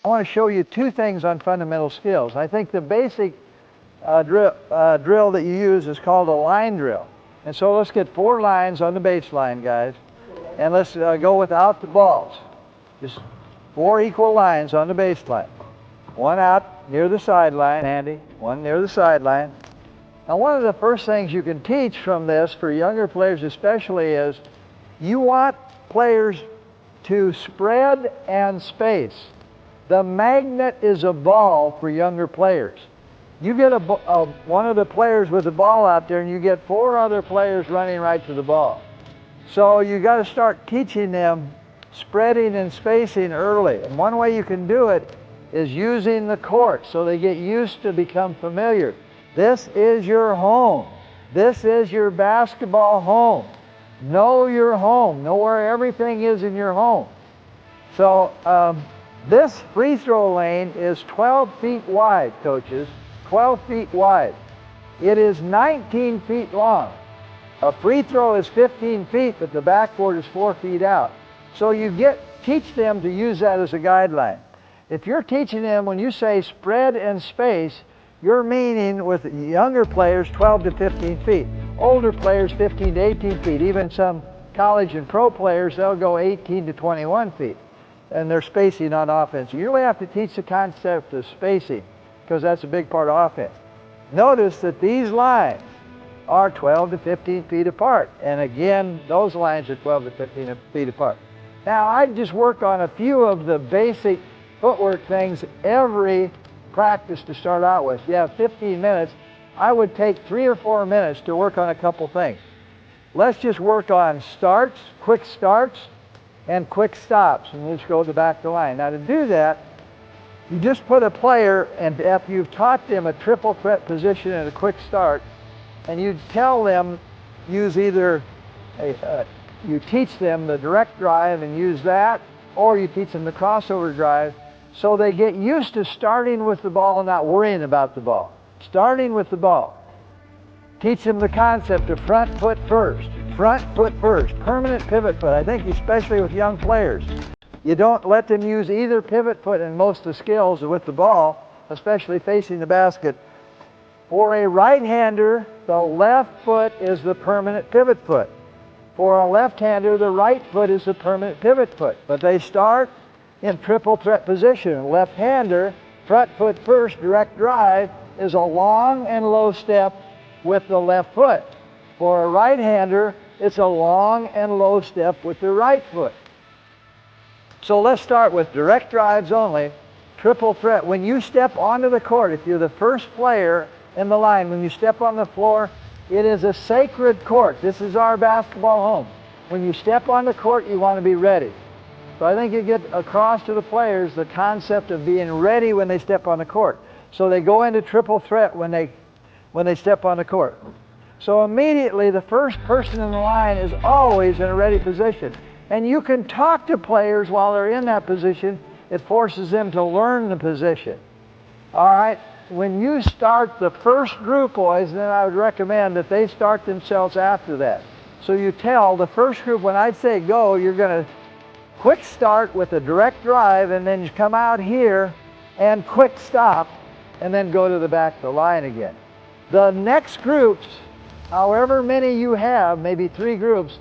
I want to show you two things on fundamental skills. I think the basic drill that you use is called a line drill. And so let's get 4 lines on the baseline, guys. And let's go without the balls. Just 4 equal lines on the baseline. One out near the sideline, Andy. One near the sideline. Now, one of the first things you can teach from this, for younger players especially, is you want players to spread and space. The magnet is a ball for younger players. You get one of the players with the ball out there and you get 4 other players running right to the ball. So you got to start teaching them spreading and spacing early. And one way you can do it is using the court so they get used to become familiar. This is your home. This is your basketball home. Know your home. Know where everything is in your home. So this free throw lane is 12 feet wide, coaches. 12 feet wide. It is 19 feet long. A free throw is 15 feet, but the backboard is 4 feet out. So you teach them to use that as a guideline. If you're teaching them, when you say spread and space, you're meaning with younger players 12 to 15 feet. Older players 15 to 18 feet. Even some college and pro players, they'll go 18 to 21 feet. And they're spacing on offense. You really have to teach the concept of spacing, because that's a big part of offense. Notice that these lines are 12 to 15 feet apart. And again, those lines are 12 to 15 feet apart. Now, I just work on a few of the basic footwork things every practice to start out with. You have 15 minutes. I would take 3 or 4 minutes to work on a couple things. Let's just work on starts, quick starts, and quick stops. And let's go to the back of the line. Now, to do that, you just put a player, and after you've taught them a triple threat position and a quick start, and you tell them, use either, you teach them the direct drive and use that, or you teach them the crossover drive, so they get used to starting with the ball and not worrying about the ball. Starting with the ball. Teach them the concept of front foot first, permanent pivot foot. I think especially with young players. You don't let them use either pivot foot in most of the skills with the ball, especially facing the basket. For a right-hander, the left foot is the permanent pivot foot. For a left-hander, the right foot is the permanent pivot foot. But they start in triple threat position. Left-hander, front foot first, direct drive, is a long and low step with the left foot. For a right-hander, it's a long and low step with the right foot. So let's start with direct drives only, triple threat. When you step onto the court, if you're the first player in the line, when you step on the floor, it is a sacred court. This is our basketball home. When you step on the court, you want to be ready. So I think you get across to the players the concept of being ready when they step on the court. So they go into triple threat when they step on the court. So immediately the first person in the line is always in a ready position. And you can talk to players while they're in that position. It forces them to learn the position. All right? When you start the first group, boys, then I would recommend that they start themselves after that. So you tell the first group, when I'd say go, you're going to quick start with a direct drive, and then you come out here and quick stop, and then go to the back of the line again. The next groups, however many you have, maybe 3 groups,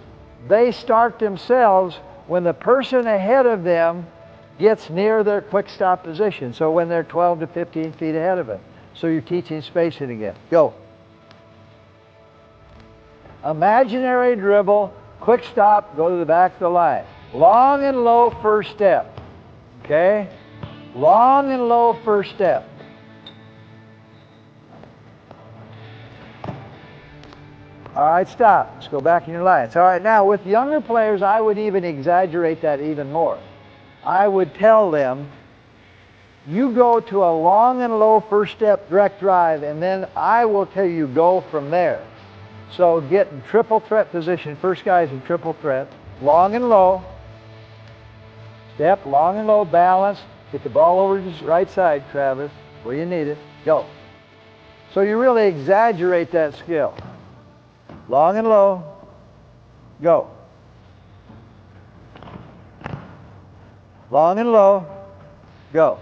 they start themselves when the person ahead of them gets near their quick stop position. So when they're 12 to 15 feet ahead of it. So you're teaching spacing again. Go. Imaginary dribble, quick stop, go to the back of the line. Long and low first step. Okay? Long and low first step. All right, stop. Let's go back in your lines. All right, now with younger players, I would even exaggerate that even more. I would tell them, you go to a long and low first step direct drive, and then I will tell you go from there. So get in triple threat position. First guy's in triple threat. Long and low. Step, long and low, balance. Get the ball over to the right side, Travis, where you need it. Go. So you really exaggerate that skill. Long and low, go. Long and low, go.